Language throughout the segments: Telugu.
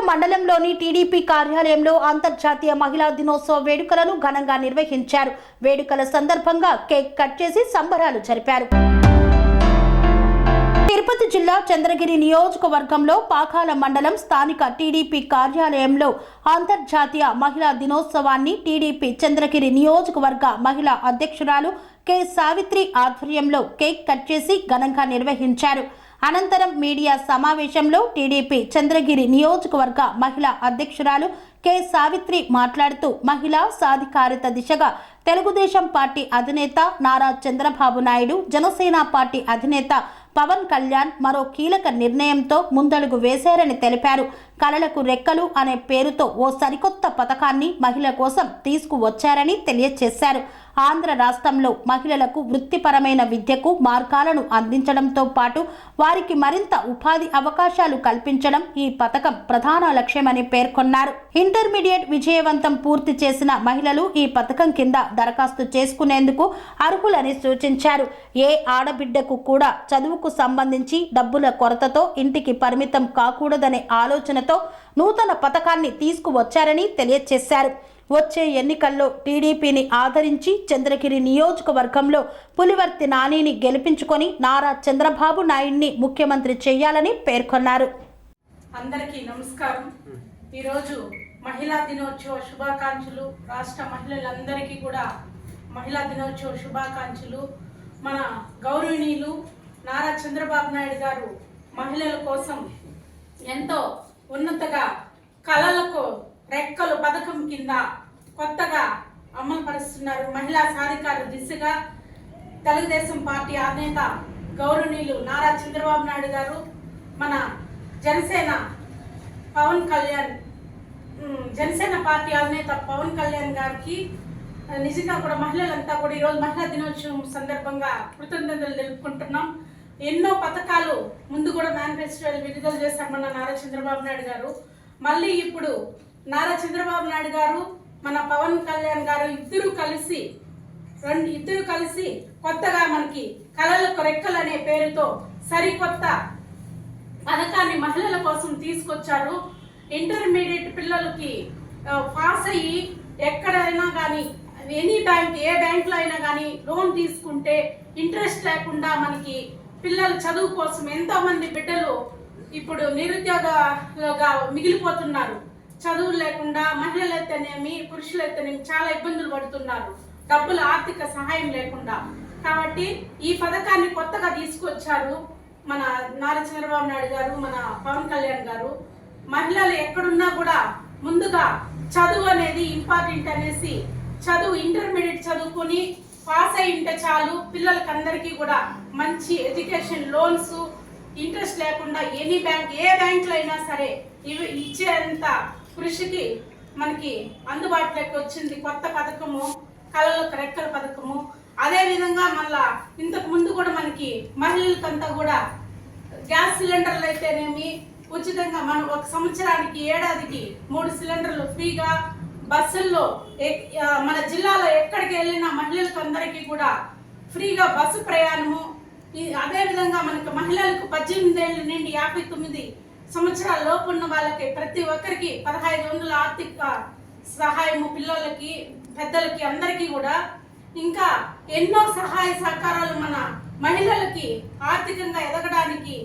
మండలంలోని టీడీపీ కార్యాలయంలో అంతర్జాతీయ మహిళా దినోత్సవ వేడుకలను ఘనంగా నిర్వహించారు. వేడుకల సందర్భంగా కేక్ కట్ చేసి సంబరాలు జరిపారు. తిరుపతి జిల్లా చంద్రగిరి నియోజకవర్గంలో పాకాల మండలం స్థానిక టీడీపీ కార్యాలయంలో అంతర్జాతీయ మహిళా దినోత్సవాన్ని టీడీపీ చంద్రగిరి నియోజకవర్గ మహిళా అధ్యక్షురాలు కె సావిత్రి ఆధ్వర్యంలో కేక్ కట్ చేసి ఘనంగా నిర్వహించారు. అనంతరం మీడియా సమావేశంలో టీడీపీ చంద్రగిరి నియోజకవర్గ మహిళా అధ్యక్షురాలు కె సావిత్రి మాట్లాడుతూ మహిళా సాధికారిత దిశగా తెలుగుదేశం పార్టీ అధినేత నారా చంద్రబాబు నాయుడు, జనసేన పార్టీ అధినేత పవన్ కళ్యాణ్ మరో కీలక నిర్ణయంతో ముందడుగు వేశారని తెలిపారు. కలలకు రెక్కలు అనే పేరుతో ఓ సరికొత్త పథకాన్ని మహిళల కోసం తీసుకువచ్చారని తెలియజేశారు. ఆంధ్ర రాష్ట్రంలో మహిళలకు వృత్తిపరమైన విద్యకు మార్గాలను అందించడంతో పాటు వారికి మరింత ఉపాధి అవకాశాలు కల్పించడం ఈ పథకం ప్రధాన లక్ష్యమని పేర్కొన్నారు. ఇంటర్మీడియట్ విజయవంతం పూర్తి చేసిన మహిళలు ఈ పథకం కింద దరఖాస్తు చేసుకునేందుకు అర్హులని సూచించారు. ఏ ఆడబిడ్డకు కూడా చదువుకు సంబంధించి డబ్బుల కొరతతో ఇంటికి పరిమితం కాకూడదనే ఆలోచనతో నూతన పథకాన్ని తీసుకువచ్చారని తెలియజేశారు. వచ్చే ఎన్నికల్లో టీడీపీని ఆదరించి చంద్రగిరి నియోజకవర్గంలో పులివర్తి నానిని గెలిపించుకొని నారా చంద్రబాబు నాయుడిని ముఖ్యమంత్రి చేయాలని పేర్కొన్నారు. అందరికీ నమస్కారం. ఈరోజు మహిళా దినోత్సవ శుభాకాంక్షలు. రాష్ట్ర మహిళలందరికీ కూడా మహిళా దినోత్సవ శుభాకాంక్షలు. మన గౌరవనీయులు నారా చంద్రబాబు నాయుడు గారు మహిళల కోసం ఎంతో ఉన్నతగా కళలకు రెక్కలు పథకం కింద కొత్తగా అమలు పరుస్తున్నారు. మహిళా సాధికార దిశగా తెలుగుదేశం పార్టీ అధినేత గౌరవనీయులు నారా చంద్రబాబు నాయుడు గారు, మన జనసేన పార్టీ అధినేత పవన్ కళ్యాణ్ గారికి నిజంగా కూడా మహిళలంతా కూడా ఈరోజు మహిళా దినోత్సవం సందర్భంగా కృతజ్ఞతలు తెలుపుకుంటున్నాం. ఎన్నో పథకాలు ముందు కూడా మేనిఫెస్టోలు విడుదల చేశారు మన నారా చంద్రబాబు నాయుడు గారు. మళ్ళీ ఇప్పుడు నారా చంద్రబాబు నాయుడు గారు, మన పవన్ కళ్యాణ్ గారు ఇద్దరు కలిసి కొత్తగా మనకి కళలకు రెక్కలు అనే పేరుతో సరికొత్త పథకాన్ని మహిళల కోసం తీసుకొచ్చారు. ఇంటర్మీడియట్ పిల్లలకి పాస్ అయ్యి ఎక్కడైనా కానీ ఎనీ బ్యాంక్, ఏ బ్యాంకులో అయినా కానీ లోన్ తీసుకుంటే ఇంట్రెస్ట్ లేకుండా మనకి పిల్లల చదువు కోసం ఎంతో మంది బిడ్డలు ఇప్పుడు నిరుద్యోగాలుగా మిగిలిపోతున్నారు. చదువులు లేకుండా మహిళలైతేనేమి పురుషులైతేనేమి చాలా ఇబ్బందులు పడుతున్నారు, డబ్బుల ఆర్థిక సహాయం లేకుండా. కాబట్టి ఈ పథకాన్ని కొత్తగా తీసుకొచ్చారు మన నారా చంద్రబాబు నాయుడు గారు, మన పవన్ కళ్యాణ్ గారు. మహిళలు ఎక్కడున్నా కూడా ముందుగా చదువు అనేది ఇంపార్టెంట్ అనేసి ఇంటర్మీడియట్ చదువుకొని పాస్ అయి ఉంటే చాలు, పిల్లలకి అందరికీ కూడా మంచి ఎడ్యుకేషన్ లోన్స్ ఇంట్రెస్ట్ లేకుండా ఎనీ బ్యాంక్, ఏ బ్యాంకులో అయినా సరే ఇచ్చేంత కృషికి మనకి అందుబాటులోకి వచ్చింది కొత్త పథకము, కళలకు రెక్కల పథకము. అదేవిధంగా మళ్ళా ఇంతకు ముందు కూడా మనకి మహిళలకంతా కూడా గ్యాస్ సిలిండర్లు అయితేనేమి ఉచితంగా మనం ఒక సంవత్సరానికి ఏడాదికి 3 సిలిండర్లు ఫ్రీగా, బస్సుల్లో మన జిల్లాలో ఎక్కడికి వెళ్ళినా మహిళలకు అందరికీ కూడా ఫ్రీగా బస్సు ప్రయాణము. అదేవిధంగా మనకి మహిళలకు 18 ఏళ్ళ నుండి 59 సంవత్సరాల లోపు ఉన్న వాళ్ళకి ప్రతి ఒక్కరికి 1500 ఆర్థిక సహాయము, పిల్లలకి పెద్దలకి అందరికీ కూడా. ఇంకా ఎన్నో సహాయ సహకారాలు మన మహిళలకి ఆర్థికంగా ఎదగడానికి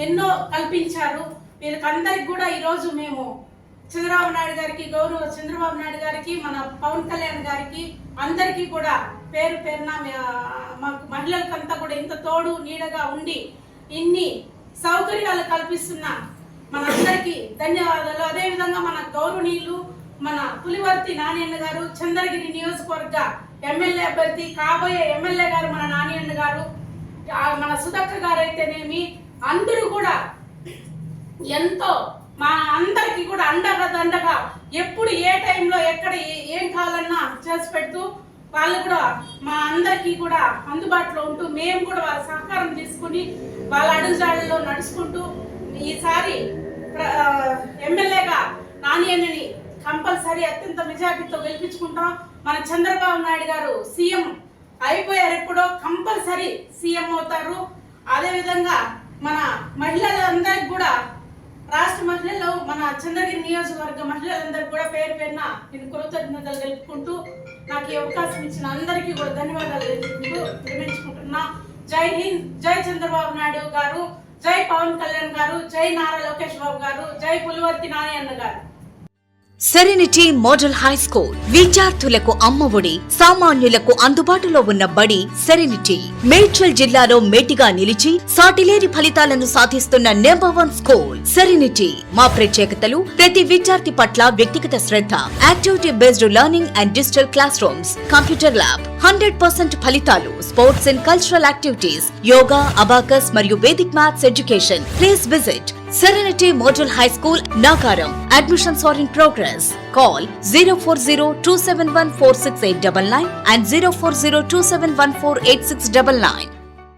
ఎన్నో కల్పించారు. వీళ్ళకందరికి కూడా ఈరోజు మేము చంద్రబాబు నాయుడు గారికి, గౌరవ చంద్రబాబు నాయుడు గారికి, మన పవన్ కళ్యాణ్ గారికి అందరికీ కూడా పేరు పేరున మాకు మహిళలకంతా కూడా ఇంత తోడు నీడగా ఉండి ఇన్ని సౌకర్యాలు కల్పిస్తున్న మనందరికీ ధన్యవాదాలు. అదేవిధంగా మన గౌరవనీయులు మన పులివర్తి నాని గారు, చంద్రగిరి నియోజకవర్గ ఎమ్మెల్యే అభ్యర్థి, కాబోయే ఎమ్మెల్యే గారు మన నాని గారు, మన సుధక్క గారు అయితేనేమి అందరూ కూడా ఎంతో మా అందరికీ కూడా అండగా ఎప్పుడు ఏ టైంలో ఎక్కడ ఏం కావాలన్నా చేసి పెడుతూ వాళ్ళు కూడా మా అందరికీ కూడా అందుబాటులో ఉంటూ మేము కూడా వాళ్ళ సహకారం తీసుకుని వాళ్ళ అడుగుజాడల్లో నడుచుకుంటూ ఈసారి ఎమ్మెల్యేగా నాని కంపల్సరీ అత్యంత మెజార్టీతో గెలిపించుకుంటాం. మన చంద్రబాబు నాయుడు గారు సీఎం అయిపోయారు, ఎప్పుడో కంపల్సరీ సీఎం అవుతారు. అదేవిధంగా మన మహిళలందరికి కూడా రాష్ట్ర మహిళలు మన చంద్రగిరి నియోజకవర్గ మహిళలందరూ కూడా పేరు పేరున నేను కృతజ్ఞతలు తెలుపుకుంటూ నాకు ఈ అవకాశం ఇచ్చిన అందరికీ కూడా ధన్యవాదాలు తెలుపుకుంటూ విరమించుకుంటున్నా. జై హింద్, జై చంద్రబాబు నాయుడు గారు, జై పవన్ కళ్యాణ్ గారు, జై నారా లోకేష్ బాబు గారు, జై పులివర్తి నాని అన్న గారు. సెరెనిటీ మోడల్ హై స్కూల్ విద్యార్థులకు అమ్మఒడి, సామాన్యులకు అందుబాటులో ఉన్న బడి సెరెనిటీ. మేడ్చల్ జిల్లాలో మేటిగా నిలిచి సాటిలేని ఫలితాలను సాధిస్తున్న నంబర్ 1 స్కూల్ సెరెనిటీ. మా ప్రత్యేకతలు ప్రతి విద్యార్థి పట్ల వ్యక్తిగత శ్రద్ధ, activity based learning and digital classrooms, computer lab, 100% ఫలితాలు, sports and cultural activities, yoga, abacus మరియు Vedic maths education. Please visit Serenity Model High School, Nagaram. Admissions are in progress. Call 040-271-46899 and 040-271-48699.